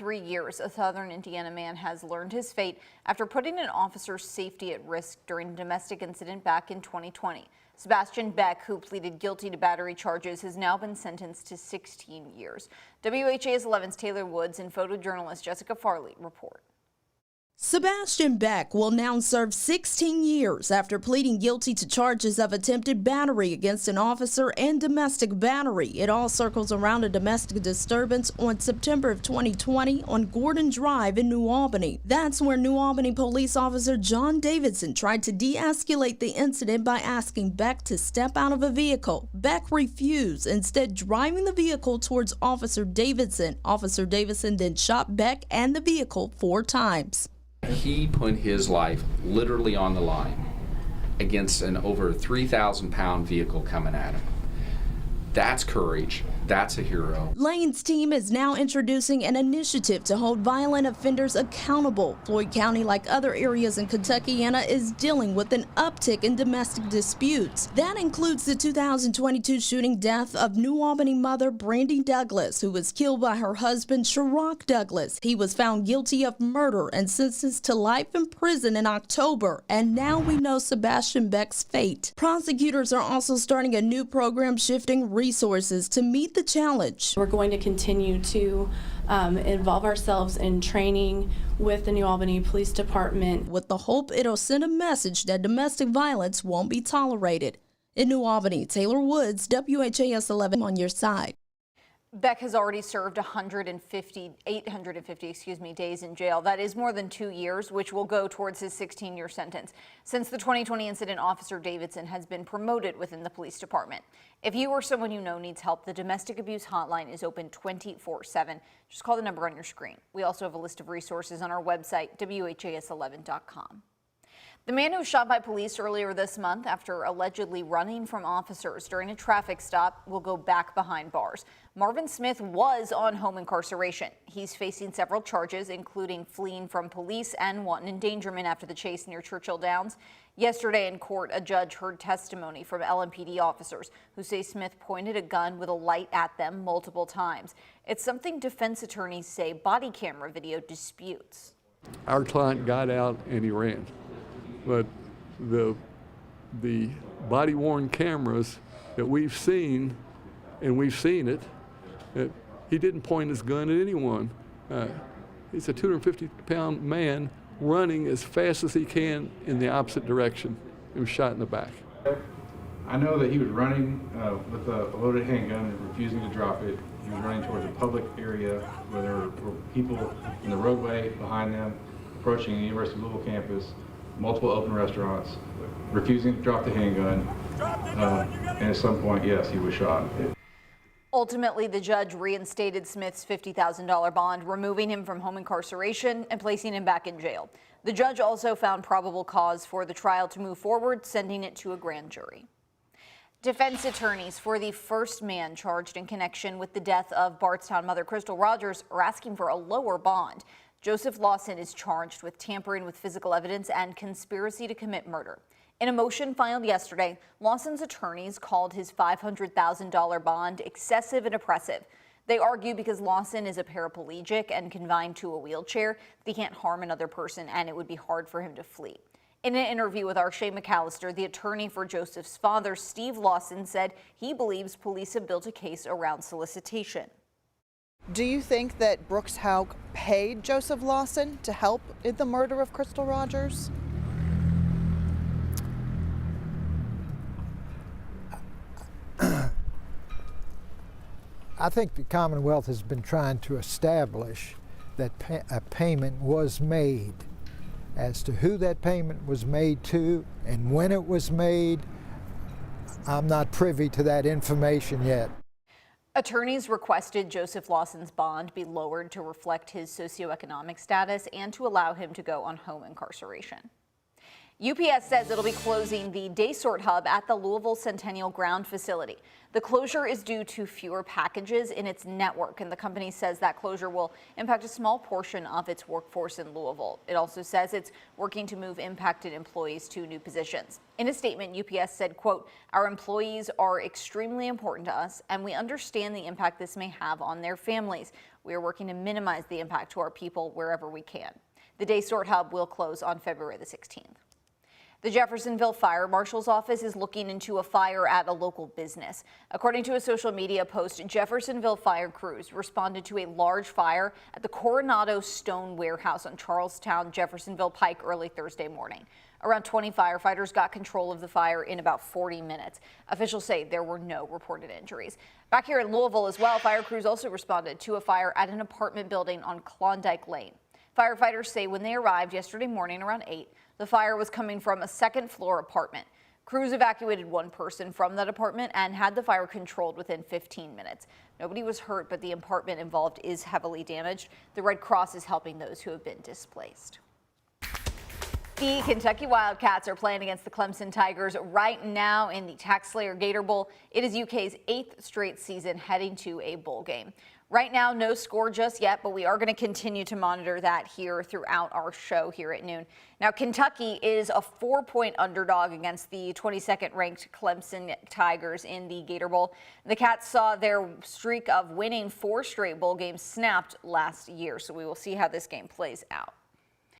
3 years, a southern Indiana man has learned his fate after putting an officer's safety at risk during a domestic incident back in 2020. Sebastian Beck, who pleaded guilty to battery charges, has now been sentenced to 16 years. WHAS11's Taylor Woods and photojournalist Jessica Farley report. Sebastian Beck will now serve 16 years after pleading guilty to charges of attempted battery against an officer and domestic battery. It all circles around a domestic disturbance on September of 2020 on Gordon Drive in New Albany. That's where New Albany police officer John Davidson tried to de-escalate the incident by asking Beck to step out of a vehicle. Beck refused, instead driving the vehicle towards Officer Davidson. Officer Davidson then shot Beck and the vehicle 4 times. He put his life literally on the line against an over 3,000-pound vehicle coming at him. That's courage. That's a hero. Lane's team is now introducing an initiative to hold violent offenders accountable. Floyd County, like other areas in Kentuckiana, is dealing with an uptick in domestic disputes. That includes the 2022 shooting death of New Albany mother Brandy Douglas, who was killed by her husband Sherrock Douglas. He was found guilty of murder and sentenced to life in prison in October. And now we know Sebastian Beck's fate. Prosecutors are also starting a new program shifting resources to meet the challenge. We're going to continue to involve ourselves in training with the New Albany Police Department, with the hope it'll send a message that domestic violence won't be tolerated. In New Albany, Taylor Woods, WHAS11 on your side. Beck has already served 850 days in jail. That is more than 2 years, which will go towards his 16-year sentence. Since the 2020 incident, Officer Davidson has been promoted within the police department. If you or someone you know needs help, the domestic abuse hotline is open 24/7. Just call the number on your screen. We also have a list of resources on our website, WHAS11.com. The man who was shot by police earlier this month after allegedly running from officers during a traffic stop will go back behind bars. Marvin Smith was on home incarceration. He's facing several charges, including fleeing from police and wanton endangerment after the chase near Churchill Downs. Yesterday in court, a judge heard testimony from LMPD officers who say Smith pointed a gun with a light at them multiple times. It's something defense attorneys say body camera video disputes. Our client got out and he ran. But the body-worn cameras that we've seen, and we've seen it, he didn't point his gun at anyone. He's a 250-pound man running as fast as he can in the opposite direction. He was shot in the back. I know that he was running with a loaded handgun and refusing to drop it. He was running towards a public area where there were people in the roadway behind them, approaching the University of Louisville campus, multiple open restaurants, refusing to drop the handgun, and at some point, yes, he was shot. Ultimately, the judge reinstated Smith's $50,000 bond, removing him from home incarceration and placing him back in jail. The judge also found probable cause for the trial to move forward, sending it to a grand jury. Defense attorneys for the first man charged in connection with the death of Bardstown mother Crystal Rogers are asking for a lower bond. Joseph Lawson is charged with tampering with physical evidence and conspiracy to commit murder. In a motion filed yesterday, Lawson's attorneys called his $500,000 bond excessive and oppressive. They argue because Lawson is a paraplegic and confined to a wheelchair, that he can't harm another person and it would be hard for him to flee. In an interview with Arshay McAllister, the attorney for Joseph's father, Steve Lawson, said he believes police have built a case around solicitation. Do you think that Brooks Hauk paid Joseph Lawson to help in the murder of Crystal Rogers? I think the Commonwealth has been trying to establish that a payment was made. As to who that payment was made to and when it was made, I'm not privy to that information yet. Attorneys requested Joseph Lawson's bond be lowered to reflect his socioeconomic status and to allow him to go on home incarceration. UPS says it'll be closing the day sort hub at the Louisville Centennial Ground facility. The closure is due to fewer packages in its network, and the company says that closure will impact a small portion of its workforce in Louisville. It also says it's working to move impacted employees to new positions. In a statement, UPS said, quote, "Our employees are extremely important to us, and we understand the impact this may have on their families. We are working to minimize the impact to our people wherever we can. The Day Sort Hub will close on February the 16th. The Jeffersonville Fire Marshal's office is looking into a fire at a local business. According to a social media post, Jeffersonville fire crews responded to a large fire at the Coronado Stone Warehouse on Charlestown Jeffersonville Pike early Thursday morning. Around 20 firefighters got control of the fire in about 40 minutes. Officials say there were no reported injuries. Back here in Louisville as well, fire crews also responded to a fire at an apartment building on Klondike Lane. Firefighters say when they arrived yesterday morning around 8, the fire was coming from a second-floor apartment. Crews evacuated one person from that apartment and had the fire controlled within 15 minutes. Nobody was hurt, but the apartment involved is heavily damaged. The Red Cross is helping those who have been displaced. The Kentucky Wildcats are playing against the Clemson Tigers right now in the TaxSlayer Gator Bowl. It is UK's 8th straight season heading to a bowl game. Right now, no score just yet, but we are going to continue to monitor that here throughout our show here at noon. Now, Kentucky is a 4-point underdog against the 22nd ranked Clemson Tigers in the Gator Bowl. The Cats saw their streak of winning 4 straight bowl games snapped last year, so we will see how this game plays out.